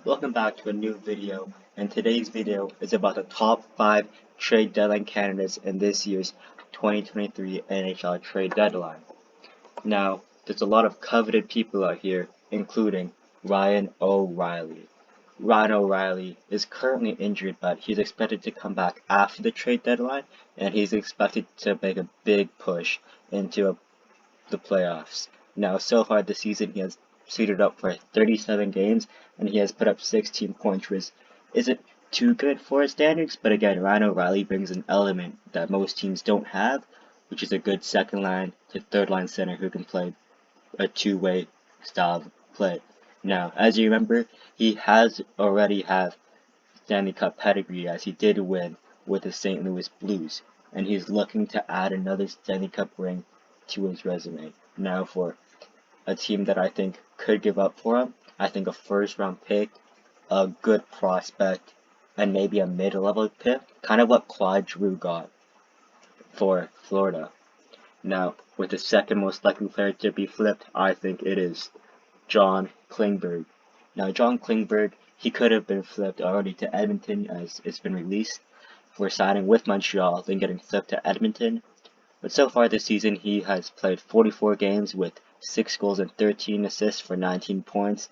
Welcome back to a new video, and today's video is about the top 5 trade deadline candidates in this year's 2023 NHL trade deadline. Now, there's a lot of coveted people out here, including Ryan O'Reilly. Ryan O'Reilly is currently injured, but he's expected to come back after the trade deadline, and he's expected to make a big push into the playoffs. Now, so far this season, he has suited up for 37 games, and he has put up 16 points, which isn't too good for his standards. But again, Ryan O'Reilly brings an element that most teams don't have, which is a good second line to third line center who can play a two-way style of play. Now, as you remember, he has already have Stanley Cup pedigree as he did win with the St. Louis Blues, and he's looking to add another Stanley Cup ring to his resume. Now for a team that I think could give up for him, I think a first round pick, a good prospect, and maybe a mid-level pick, kind of what Claude Giroux got for Florida. Now, with the second most likely player to be flipped, I think it is John Klingberg. Now, John Klingberg, he could have been flipped already to Edmonton as it's been released for signing with Montreal, then getting flipped to Edmonton. But so far this season, he has played 44 games with 6 goals and 13 assists for 19 points.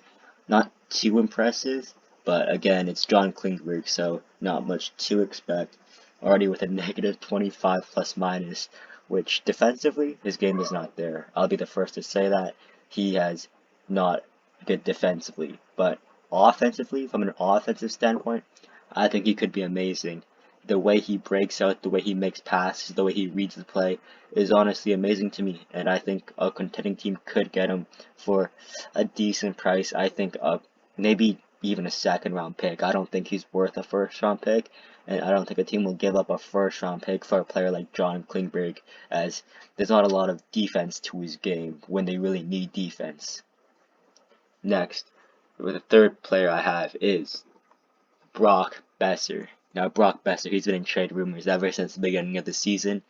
Not too impressive, but again, it's John Klingberg, so not much to expect. Already with a negative 25 plus minus, which defensively, his game is not there. I'll be the first to say that. He has not good defensively, but offensively, from an offensive standpoint, I think he could be amazing. The way he breaks out, the way he makes passes, the way he reads the play is honestly amazing to me, and I think a contending team could get him for a decent price. I think maybe even a second round pick. I don't think he's worth a first round pick, and I don't think a team will give up a first round pick for a player like John Klingberg, as there's not a lot of defense to his game when they really need defense. Next, the third player I have is Brock Boeser. Now, Brock Boeser, he's been in trade rumors ever since the beginning of the season,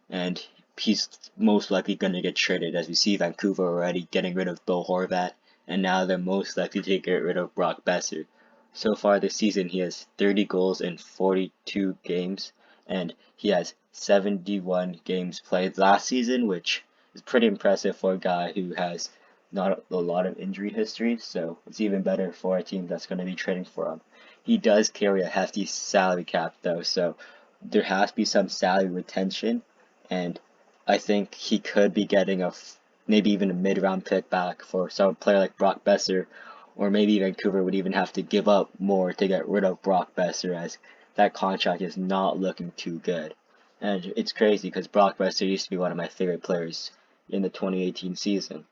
and he's most likely going to get traded, as we see Vancouver already getting rid of Bo Horvat, and now they're most likely to get rid of Brock Boeser. So far this season, he has 30 goals in 42 games, and he has 71 games played last season, which is pretty impressive for a guy who has not a lot of injury history, so it's even better for a team that's going to be trading for him. He does carry a hefty salary cap, though, so there has to be some salary retention, and I think he could be getting maybe even a mid-round pick back for some player like Brock Boeser, or maybe Vancouver would even have to give up more to get rid of Brock Boeser, as that contract is not looking too good. And it's crazy because Brock Boeser used to be one of my favorite players in the 2018 season.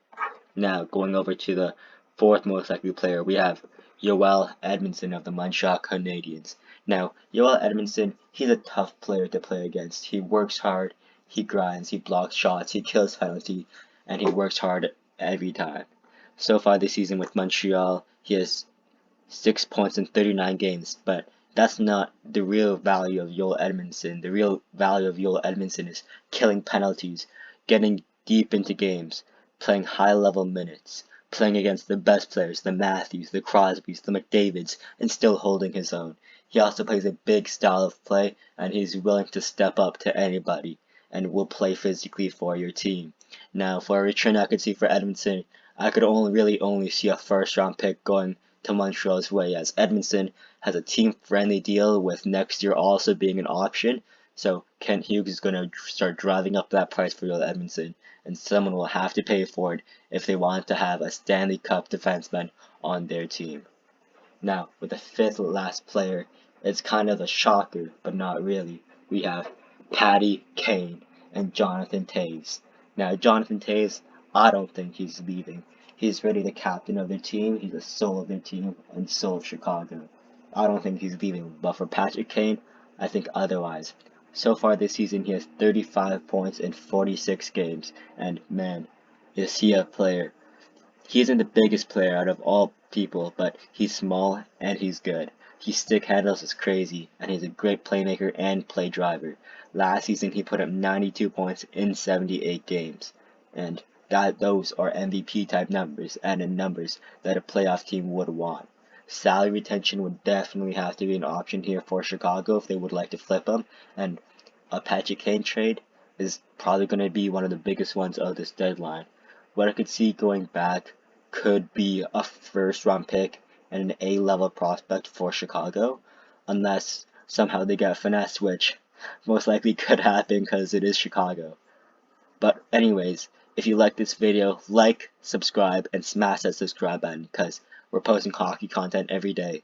Now, going over to the fourth most likely player, we have Joel Edmondson of the Montreal Canadiens. Now, Joel Edmondson, he's a tough player to play against. He works hard, he grinds, he blocks shots, he kills penalty, and he works hard every time. So far this season with Montreal, he has 6 points in 39 games, but that's not the real value of Joel Edmondson. The real value of Joel Edmondson is killing penalties, getting deep into games, playing high-level minutes, playing against the best players, the Matthews, the Crosbys, the McDavids, and still holding his own. He also plays a big style of play, and he's willing to step up to anybody and will play physically for your team. Now, for a return I could see for Edmondson, I could only see a first-round pick going to Montreal's way, as Edmondson has a team-friendly deal with next year also being an option. So Kent Hughes is going to start driving up that price for Joel Edmondson, and someone will have to pay for it if they want to have a Stanley Cup defenseman on their team. Now, with the fifth last player, it's kind of a shocker, but not really. We have Patty Kane and Jonathan Toews. Now, Jonathan Toews, I don't think he's leaving. He's really the captain of their team. He's the soul of their team and soul of Chicago. I don't think he's leaving. But for Patrick Kane, I think otherwise. So far this season, he has 35 points in 46 games. And man, is he a player. He isn't the biggest player out of all people, but he's small and he's good. He stick handles is crazy, and he's a great playmaker and play driver. Last season, he put up 92 points in 78 games, and those are MVP type numbers and in numbers that a playoff team would want. salary retention would definitely have to be an option here for Chicago if they would like to flip him, and a Patrick Kane trade is probably going to be one of the biggest ones of this deadline. What I could see going back could be a first round pick and an A-level prospect for Chicago, unless somehow they get finesse, which most likely could happen because it is Chicago. But anyways, if you like this video, like, subscribe, and smash that subscribe button because we're posting hockey content every day.